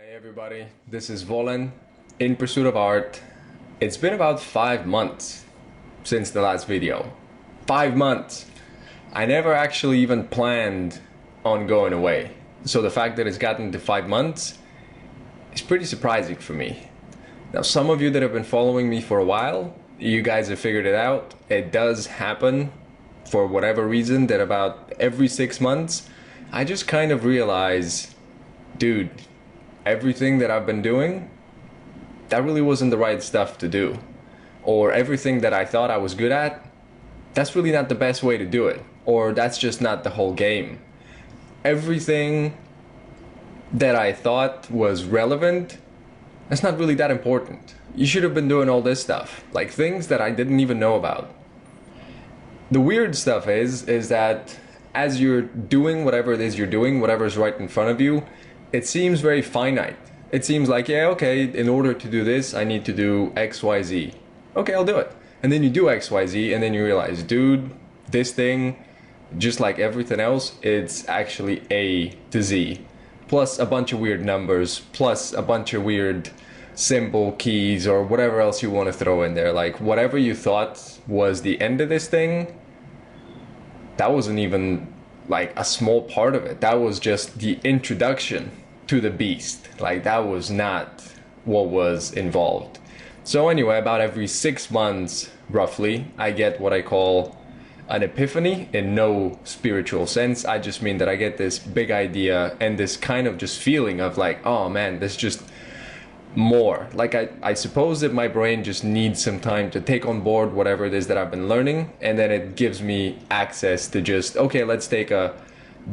Hey everybody, this is Volen, in pursuit of art. It's been about 5 months since the last video. 5 months! I never actually even planned on going away. So the fact that it's gotten to 5 months is pretty surprising for me. Now some of you that have been following me for a while, you guys have figured it out. It does happen for whatever reason that about every 6 months, I just kind of realize, dude, everything that I've been doing, that really wasn't the right stuff to do. Or everything that I thought I was good at, that's really not the best way to do it. Or that's just not the whole game. Everything that I thought was relevant, that's not really that important. You should have been doing all this stuff, like things that I didn't even know about. The weird stuff is that as you're doing whatever it is you're doing, whatever's right in front of you, it seems very finite. It seems like, yeah, okay, in order to do this, I need to do X, Y, Z. Okay, I'll do it. And then you do X, Y, Z, and then you realize, dude, this thing, just like everything else, it's actually A to Z. Plus a bunch of weird numbers, plus a bunch of weird symbol keys, or whatever else you want to throw in there. Like, whatever you thought was the end of this thing, that wasn't even like a small part of it. That was just the introduction to the beast. Like, that was not what was involved. So anyway, about every 6 months roughly, I get what I call an epiphany, in no spiritual sense. I just mean that I get this big idea and this kind of just feeling of like, oh man, there's just more. Like, I suppose that my brain just needs some time to take on board whatever it is that I've been learning, and then it gives me access to just, okay, let's take a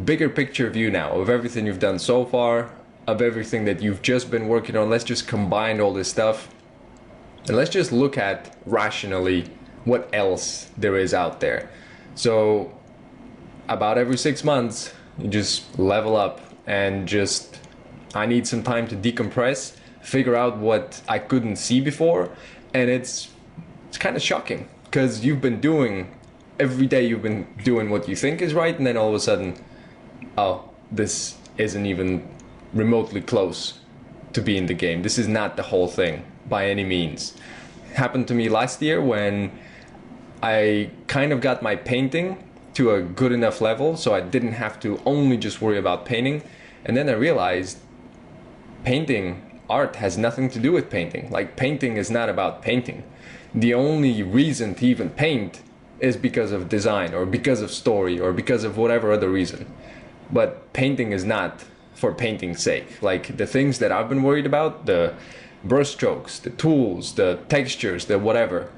bigger picture view now of everything you've done so far, of everything that you've just been working on. Let's just combine all this stuff and let's just look at rationally what else there is out there. So about every 6 months, you just level up and just, I need some time to decompress, figure out what I couldn't see before. And it's kind of shocking because you've been doing, every day you've been doing what you think is right, and then all of a sudden, oh, this isn't even remotely close to being the game. This is not the whole thing by any means. It happened to me last year when I kind of got my painting to a good enough level so I didn't have to only just worry about painting. And then I realized painting, art has nothing to do with painting. Like, painting is not about painting. The only reason to even paint is because of design or because of story or because of whatever other reason. But painting is not for painting's sake. Like, the things that I've been worried about, the brush strokes, the tools, the textures, the whatever,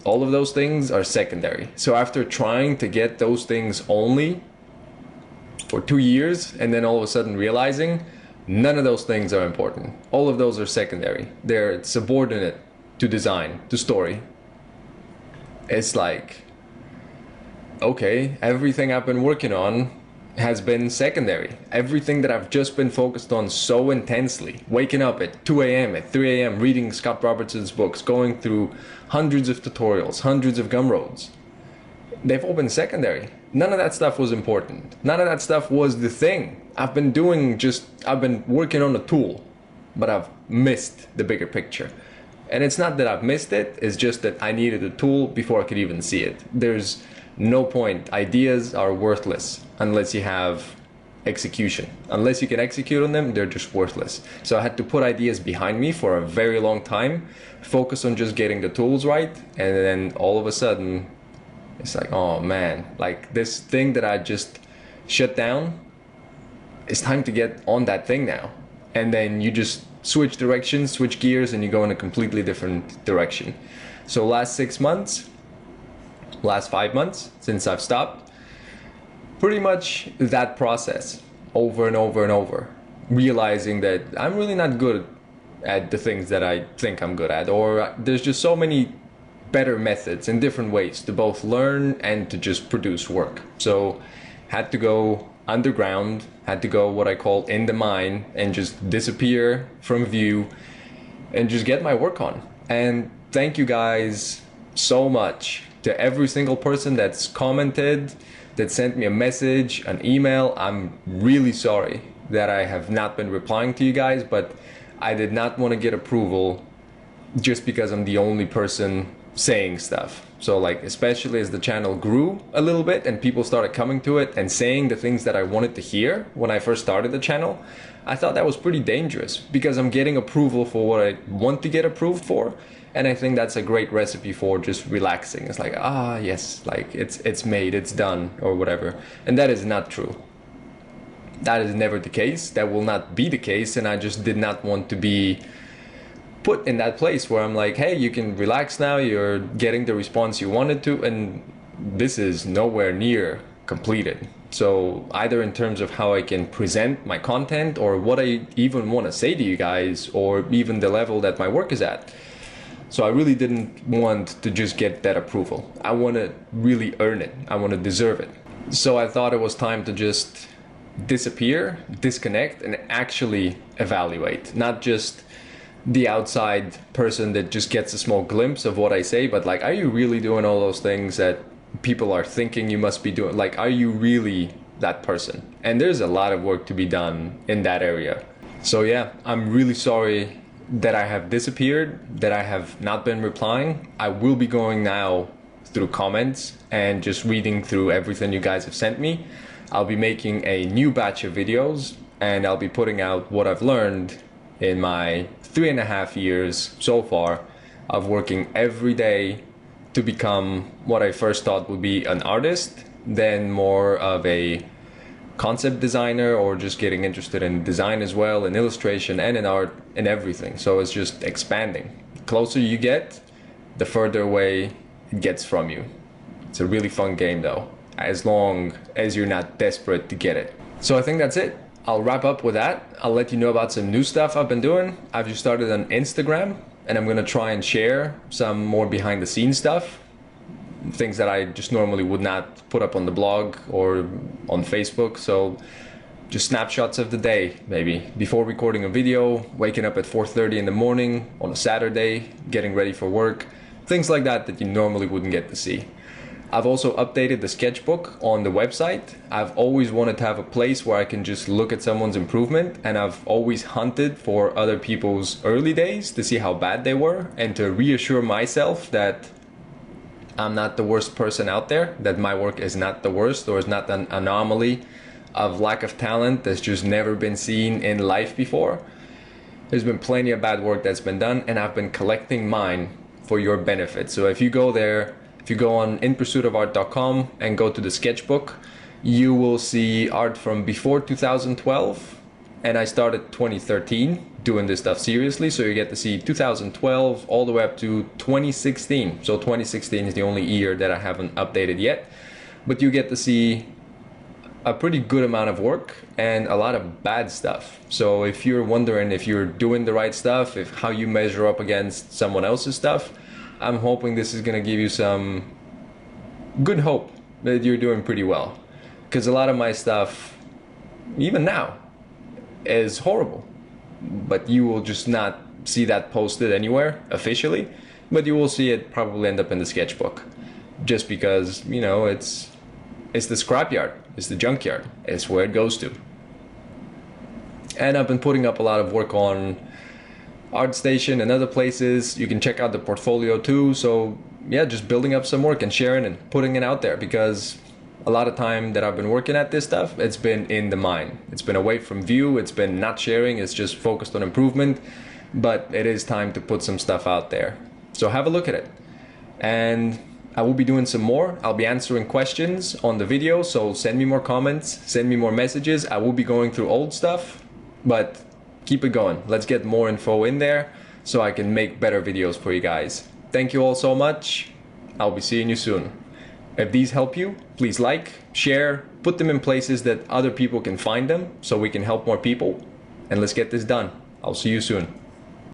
all of those things are secondary. So after trying to get those things only for 2 years and then all of a sudden realizing none of those things are important, all of those are secondary, they're subordinate to design, to story, it's like, okay, everything I've been working on has been secondary. Everything that I've just been focused on so intensely, waking up at 2 a.m., at 3 a.m., reading Scott Robertson's books, going through hundreds of tutorials, hundreds of gumroads, they've all been secondary. None of that stuff was important. None of that stuff was the thing. I've been working on a tool, but I've missed the bigger picture. And it's not that I've missed it, it's just that I needed a tool before I could even see it. There's no point. Ideas are worthless unless you have execution. Unless you can execute on them, they're just worthless. So I had to put ideas behind me for a very long time, focus on just getting the tools right, and then all of a sudden, it's like, oh man, like this thing that I just shut down, it's time to get on that thing now. And then you just switch directions, switch gears, and you go in a completely different direction. So last 6 months, last 5 months since I've stopped, pretty much that process over and over and over, realizing that I'm really not good at the things that I think I'm good at, or there's just so many better methods and different ways to both learn and to just produce work. So had to go underground, had to go what I call in the mine and just disappear from view and just get my work on. And thank you guys so much to every single person that's commented, that sent me a message, an email. I'm really sorry that I have not been replying to you guys, but I did not want to get approval just because I'm the only person saying stuff. So like, especially as the channel grew a little bit and people started coming to it and saying the things that I wanted to hear when I first started the channel, I thought that was pretty dangerous because I'm getting approval for what I want to get approved for. And I think that's a great recipe for just relaxing. It's like, ah, yes, like it's made, it's done, or whatever. And that is not true. That is never the case. That will not be the case. And I just did not want to be put in that place where I'm like, hey, you can relax now. You're getting the response you wanted to. And this is nowhere near completed. So either in terms of how I can present my content or what I even want to say to you guys, or even the level that my work is at. So I really didn't want to just get that approval. I want to really earn it. I want to deserve it. So I thought it was time to just disappear, disconnect, and actually evaluate. Not just the outside person that just gets a small glimpse of what I say, but like, are you really doing all those things that people are thinking you must be doing? Like, are you really that person? And there's a lot of work to be done in that area. So yeah, I'm really sorry that I have disappeared, that I have not been replying. I will be going now through comments and just reading through everything you guys have sent me. I'll be making a new batch of videos and I'll be putting out what I've learned in my 3.5 years so far of working every day to become what I first thought would be an artist, then more of a concept designer, or just getting interested in design as well, in illustration and in art and everything. So it's just expanding. The closer you get, the further away it gets from you. It's a really fun game though, as long as you're not desperate to get it. So I think that's it. I'll wrap up with that. I'll let you know about some new stuff I've been doing. I've just started on Instagram and I'm gonna try and share some more behind the scenes stuff. Things that I just normally would not put up on the blog or on Facebook. So just snapshots of the day, maybe before recording a video, waking up at 4:30 in the morning on a Saturday, getting ready for work, things like that that you normally wouldn't get to see. I've also updated the sketchbook on the website. I've always wanted to have a place where I can just look at someone's improvement, and I've always hunted for other people's early days to see how bad they were and to reassure myself that I'm not the worst person out there, that my work is not the worst or is not an anomaly of lack of talent that's just never been seen in life before. There's been plenty of bad work that's been done, and I've been collecting mine for your benefit. So if you go there, if you go on inpursuitofart.com and go to the sketchbook, you will see art from before 2012, and I started 2013 doing this stuff seriously, so you get to see 2012 all the way up to 2016. So 2016 is the only year that I haven't updated yet, but you get to see a pretty good amount of work and a lot of bad stuff. So if you're wondering if you're doing the right stuff, if how you measure up against someone else's stuff, I'm hoping this is gonna give you some good hope that you're doing pretty well. Because a lot of my stuff, even now, is horrible. But you will just not see that posted anywhere officially, but you will see it probably end up in the sketchbook, just because, you know, it's the scrapyard, it's the junkyard, it's where it goes to. And I've been putting up a lot of work on ArtStation and other places. You can check out the portfolio too. So yeah, just building up some work and sharing and putting it out there, because a lot of time that I've been working at this stuff, it's been in the mind. It's been away from view, it's been not sharing, it's just focused on improvement, but it is time to put some stuff out there. So have a look at it. And I will be doing some more. I'll be answering questions on the video, so send me more comments, send me more messages. I will be going through old stuff, but keep it going. Let's get more info in there so I can make better videos for you guys. Thank you all so much. I'll be seeing you soon. If these help you, please like, share, put them in places that other people can find them so we can help more people. And let's get this done. I'll see you soon.